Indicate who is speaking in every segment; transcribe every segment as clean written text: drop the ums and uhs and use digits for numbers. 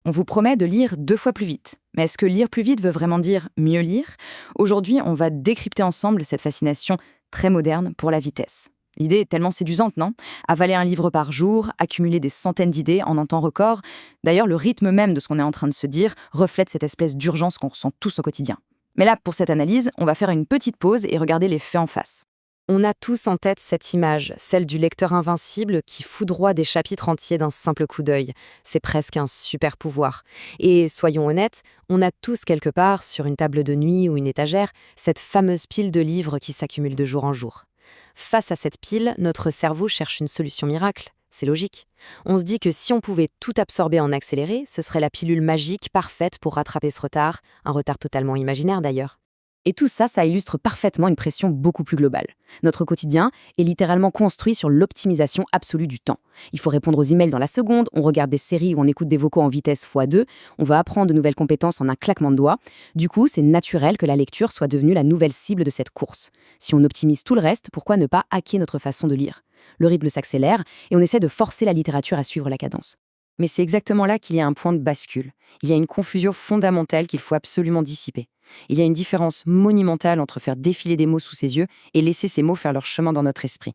Speaker 1: On vous promet de lire 2 fois plus vite. Mais est-ce que lire plus vite veut vraiment dire mieux lire? Aujourd'hui, on va décrypter ensemble cette fascination très moderne pour la vitesse. L'idée est tellement séduisante, non? Avaler un livre par jour, accumuler des centaines d'idées en un temps record. D'ailleurs, le rythme même de ce qu'on est en train de se dire reflète cette espèce d'urgence qu'on ressent tous au quotidien. Mais là, pour cette analyse, on va faire une petite pause et regarder les faits en face.
Speaker 2: On a tous en tête cette image, celle du lecteur invincible qui foudroie des chapitres entiers d'un simple coup d'œil. C'est presque un super pouvoir. Et soyons honnêtes, on a tous quelque part, sur une table de nuit ou une étagère, cette fameuse pile de livres qui s'accumule de jour en jour. Face à cette pile, notre cerveau cherche une solution miracle. C'est logique. On se dit que si on pouvait tout absorber en accéléré, ce serait la pilule magique parfaite pour rattraper ce retard, un retard totalement imaginaire d'ailleurs.
Speaker 1: Et tout ça, ça illustre parfaitement une pression beaucoup plus globale. Notre quotidien est littéralement construit sur l'optimisation absolue du temps. Il faut répondre aux emails dans la seconde, on regarde des séries ou on écoute des vocaux en vitesse x2, on va apprendre de nouvelles compétences en un claquement de doigts. Du coup, c'est naturel que la lecture soit devenue la nouvelle cible de cette course. Si on optimise tout le reste, pourquoi ne pas hacker notre façon de lire? Le rythme s'accélère et on essaie de forcer la littérature à suivre la cadence. Mais c'est exactement là qu'il y a un point de bascule. Il y a une confusion fondamentale qu'il faut absolument dissiper. Il y a une différence monumentale entre faire défiler des mots sous ses yeux et laisser ces mots faire leur chemin dans notre esprit.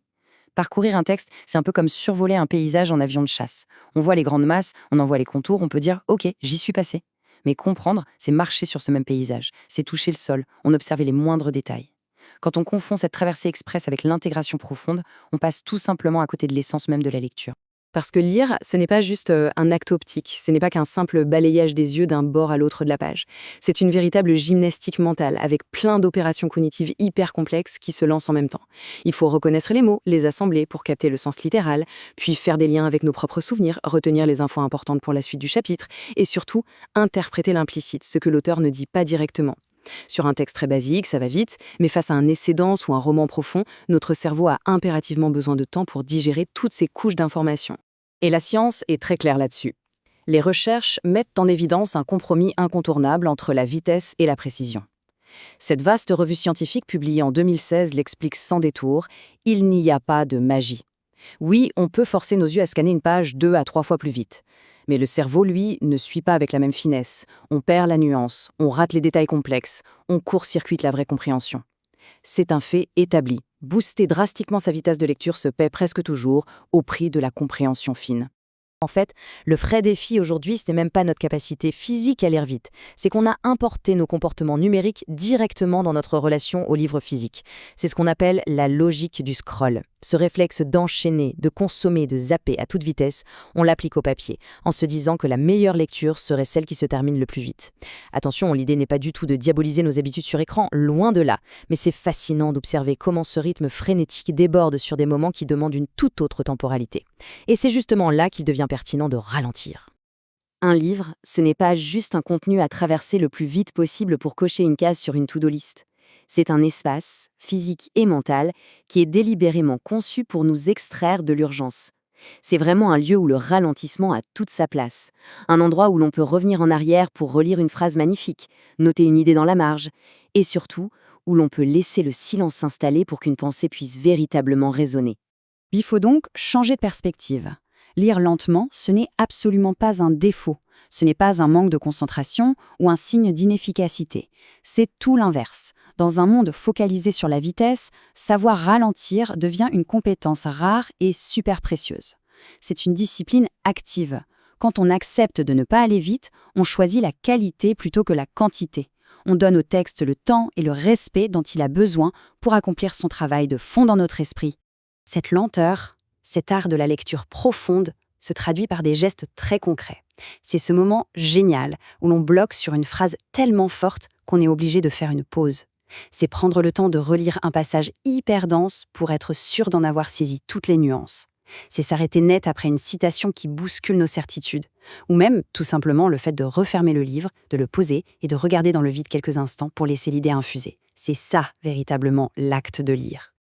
Speaker 1: Parcourir un texte, c'est un peu comme survoler un paysage en avion de chasse. On voit les grandes masses, on en voit les contours, on peut dire « Ok, j'y suis passé ». Mais comprendre, c'est marcher sur ce même paysage, c'est toucher le sol, on observe les moindres détails. Quand on confond cette traversée express avec l'intégration profonde, on passe tout simplement à côté de l'essence même de la lecture.
Speaker 2: Parce que lire, ce n'est pas juste un acte optique, ce n'est pas qu'un simple balayage des yeux d'un bord à l'autre de la page. C'est une véritable gymnastique mentale, avec plein d'opérations cognitives hyper complexes qui se lancent en même temps. Il faut reconnaître les mots, les assembler pour capter le sens littéral, puis faire des liens avec nos propres souvenirs, retenir les infos importantes pour la suite du chapitre, et surtout, interpréter l'implicite, ce que l'auteur ne dit pas directement. Sur un texte très basique, ça va vite, mais face à un essai dense ou un roman profond, notre cerveau a impérativement besoin de temps pour digérer toutes ces couches d'informations. Et la science est très claire là-dessus. Les recherches mettent en évidence un compromis incontournable entre la vitesse et la précision. Cette vaste revue scientifique publiée en 2016 l'explique sans détour, il n'y a pas de magie. Oui, on peut forcer nos yeux à scanner une page 2 à 3 fois plus vite. Mais le cerveau, lui, ne suit pas avec la même finesse. On perd la nuance, on rate les détails complexes, on court-circuite la vraie compréhension. C'est un fait établi. Booster drastiquement sa vitesse de lecture se paie presque toujours au prix de la compréhension fine. En fait, le vrai défi aujourd'hui, ce n'est même pas notre capacité physique à lire vite. C'est qu'on a importé nos comportements numériques directement dans notre relation au livre physique. C'est ce qu'on appelle la logique du scroll. Ce réflexe d'enchaîner, de consommer, de zapper à toute vitesse, on l'applique au papier, en se disant que la meilleure lecture serait celle qui se termine le plus vite. Attention, l'idée n'est pas du tout de diaboliser nos habitudes sur écran, loin de là. Mais c'est fascinant d'observer comment ce rythme frénétique déborde sur des moments qui demandent une toute autre temporalité. Et c'est justement là qu'il devient pertinent de ralentir. Un livre, ce n'est pas juste un contenu à traverser le plus vite possible pour cocher une case sur une to-do list. C'est un espace, physique et mental, qui est délibérément conçu pour nous extraire de l'urgence. C'est vraiment un lieu où le ralentissement a toute sa place. Un endroit où l'on peut revenir en arrière pour relire une phrase magnifique, noter une idée dans la marge, et surtout, où l'on peut laisser le silence s'installer pour qu'une pensée puisse véritablement résonner.
Speaker 1: Il faut donc changer de perspective. Lire lentement, ce n'est absolument pas un défaut. Ce n'est pas un manque de concentration ou un signe d'inefficacité. C'est tout l'inverse. Dans un monde focalisé sur la vitesse, savoir ralentir devient une compétence rare et super précieuse. C'est une discipline active. Quand on accepte de ne pas aller vite, on choisit la qualité plutôt que la quantité. On donne au texte le temps et le respect dont il a besoin pour accomplir son travail de fond dans notre esprit. Cette lenteur, cet art de la lecture profonde, se traduit par des gestes très concrets. C'est ce moment génial où l'on bloque sur une phrase tellement forte qu'on est obligé de faire une pause. C'est prendre le temps de relire un passage hyper dense pour être sûr d'en avoir saisi toutes les nuances. C'est s'arrêter net après une citation qui bouscule nos certitudes. Ou même, tout simplement, le fait de refermer le livre, de le poser et de regarder dans le vide quelques instants pour laisser l'idée infuser. C'est ça, véritablement, l'acte de lire.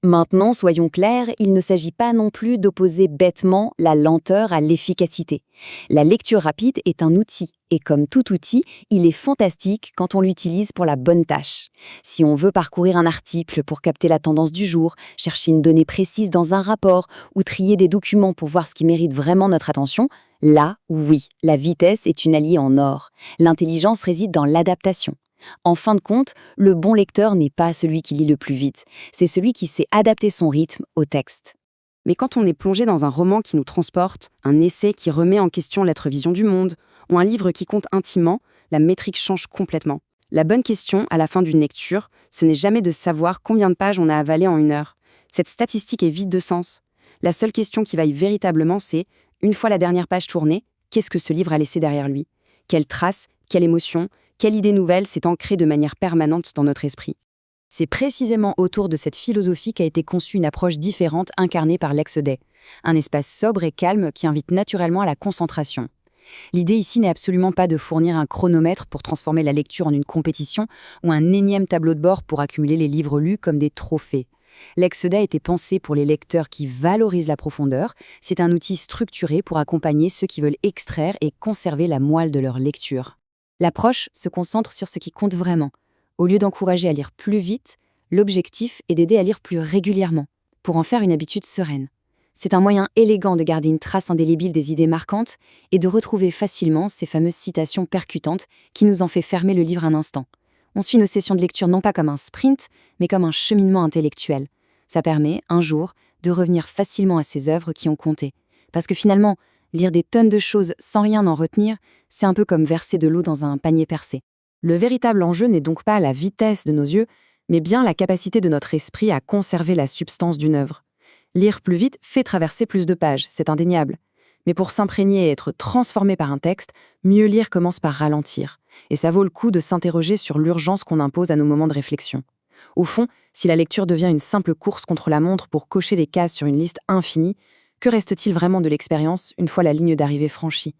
Speaker 1: Maintenant, soyons clairs, il ne s'agit pas non plus d'opposer bêtement la lenteur à l'efficacité. La lecture rapide est un outil, et comme tout outil, il est fantastique quand on l'utilise pour la bonne tâche. Si on veut parcourir un article pour capter la tendance du jour, chercher une donnée précise dans un rapport ou trier des documents pour voir ce qui mérite vraiment notre attention, là, oui, la vitesse est une alliée en or. L'intelligence réside dans l'adaptation. En fin de compte, le bon lecteur n'est pas celui qui lit le plus vite, c'est celui qui sait adapter son rythme au texte.
Speaker 2: Mais quand on est plongé dans un roman qui nous transporte, un essai qui remet en question notre vision du monde, ou un livre qui compte intimement, la métrique change complètement. La bonne question, à la fin d'une lecture, ce n'est jamais de savoir combien de pages on a avalé en 1 heure. Cette statistique est vide de sens. La seule question qui vaille véritablement, c'est, une fois la dernière page tournée, qu'est-ce que ce livre a laissé derrière lui? Quelle trace, quelle émotion, quelle idée nouvelle s'est ancrée de manière permanente dans notre esprit?
Speaker 1: C'est précisément autour de cette philosophie qu'a été conçue une approche différente incarnée par l'Exodé, un espace sobre et calme qui invite naturellement à la concentration. L'idée ici n'est absolument pas de fournir un chronomètre pour transformer la lecture en une compétition ou un énième tableau de bord pour accumuler les livres lus comme des trophées. L'Exodé a été pensé pour les lecteurs qui valorisent la profondeur, c'est un outil structuré pour accompagner ceux qui veulent extraire et conserver la moelle de leur lecture. L'approche se concentre sur ce qui compte vraiment. Au lieu d'encourager à lire plus vite, l'objectif est d'aider à lire plus régulièrement, pour en faire une habitude sereine. C'est un moyen élégant de garder une trace indélébile des idées marquantes et de retrouver facilement ces fameuses citations percutantes qui nous ont fait fermer le livre un instant. On suit nos sessions de lecture non pas comme un sprint, mais comme un cheminement intellectuel. Ça permet, un jour, de revenir facilement à ces œuvres qui ont compté. Parce que finalement, lire des tonnes de choses sans rien en retenir, c'est un peu comme verser de l'eau dans un panier percé.
Speaker 2: Le véritable enjeu n'est donc pas la vitesse de nos yeux, mais bien la capacité de notre esprit à conserver la substance d'une œuvre. Lire plus vite fait traverser plus de pages, c'est indéniable. Mais pour s'imprégner et être transformé par un texte, mieux lire commence par ralentir. Et ça vaut le coup de s'interroger sur l'urgence qu'on impose à nos moments de réflexion. Au fond, si la lecture devient une simple course contre la montre pour cocher les cases sur une liste infinie, que reste-t-il vraiment de l'expérience une fois la ligne d'arrivée franchie ?